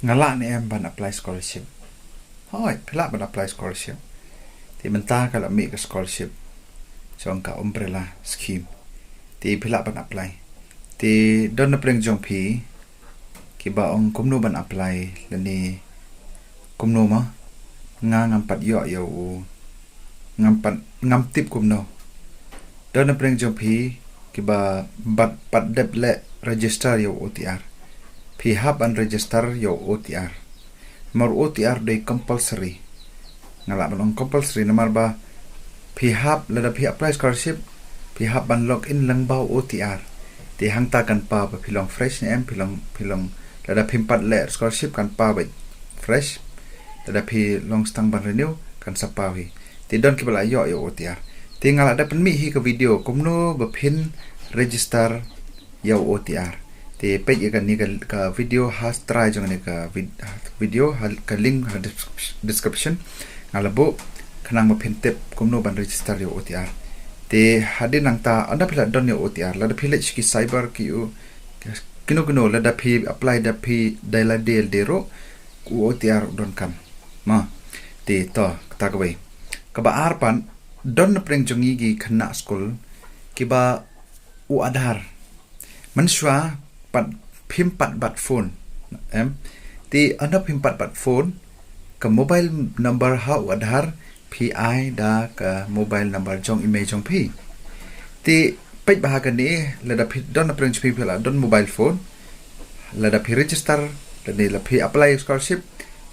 ngalak ni em ban apply scholarship hoi phila ban apply scholarship ti mentah kalau mi ke scholarship chong ka umbrella scheme ti phila ban apply ti don na preng jong phi ki ba ong kumno ban apply lani kumno ma ngam pat yo yo ngam tip kumno don na preng jong phi ki ba bat pat dep le register yo OTR phi hab an register yo OTR mar OTR de compulsory ngala ban compulsory namar ba phi hab la phi apply scholarship phi hab ban log in lang ba OTR ti hang ta kan pa ba philong fresh em philong la phim pat le scholarship kan pa ba fresh la phi long stang ban renew kan sapa wi ti don ki bala yo OTR ti ngala da pen mi hi ka video komno ba Phin register yo OTR ti page kan ni ka video has try jong ni ka video ka link ha description ngala bo kanang ma Phin tip komno ban register yo OTR te hadin nang ta anda phila don yo OTR la da phila ki cyber ki u kino la da phi apply da phi daila del dero ku OTR don kam ma te to ta ka bai ka ba ar pan don na preng jongi gi khana school ki ba u adhar man Shwa pat phim pat bat phone em ti anda phim pat bat phone ka mobile number ha u adhar PI da ka mobile number jong email jong phi ti pej bah kan ni la da phi don na preng phi la don mobile phone la da phi register la ni la phi apply scholarship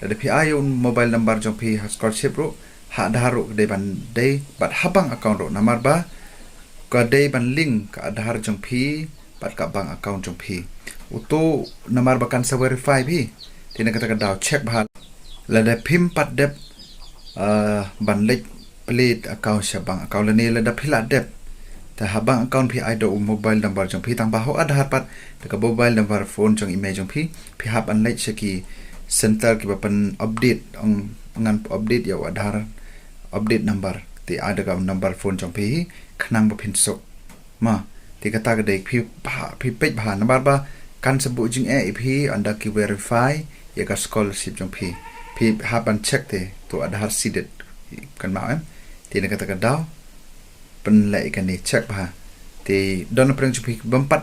la da phi ayun mobile number jong phi scholarship ro ha daru de ban de bat habang account ro namar ba ka de ban link ka adhar jong phi bat ka bank account jong phi uto namar ba kan sa verify phi tin ka ta daw check ba la da phim pat dep ban lek plate account sha bank account la ni la da phila dep ta habang account phi ai do mobile number jong phi tang ba ho adhar pat ta ka mobile number phone jong email jong phi hab an lek shaki center ki ba pan update ong ngan update yo adhar update number ti ada ka number phone jong phi khnang ba Phin sok ma ti ka ta ka de phi pej ba number ba kan sabu jing phi anda ki verify ya ka scholarship jong phi hab an check te to adhar seeded kan ma em ti na ka ta ka daw pen lai kan ni check ba ti don preng jong phi bampat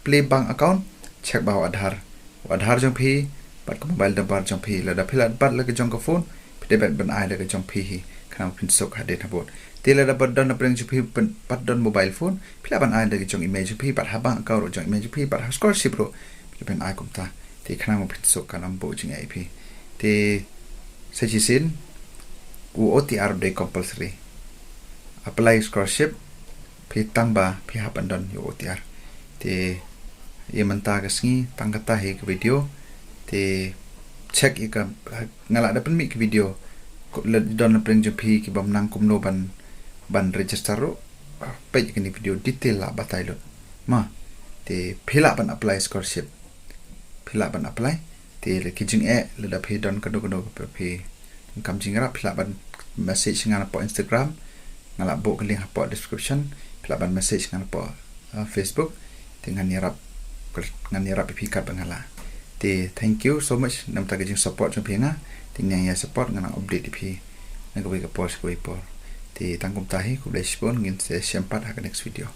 play bank account check ba adhar jong phi pat ka mobile number jong phi la da phila pat la ka jong ka phone de bet ban ai la ka jong phi hi kham Phin sok ha de thabot ti la da pat don preng jong phi pat don mobile phone phila ban ai la ka jong email jong phi pat ha bank account ro jong email jong phi pat scholarship ro ben ai kum ta ti kham Phin sok kan am bo jing ai phi ti sajisin u OTR de compulsory apply scholarship phi tang ba phi ha ban don yo OTR ti ye manta ka sngi tang ka ta he ka video te check ika ngala da pen mi ki video le don na preng jpi ki bam nang kumno ban register ro page ki ni video detail la batai lo ma te phila ban apply scholarship phila ban apply te le ki jing le da phi don ka do phi kam jing ra phila ban message ngana po Instagram ngala bo ka link po description phila ban message ngana po Facebook te ngani rap phi kat bangala te thank you so much nam ta gajing support jong phi nga ting nya support ngana update phi na ko ka post ko ipor te tangkum tahi ku bless pon ngin se sempat ha next video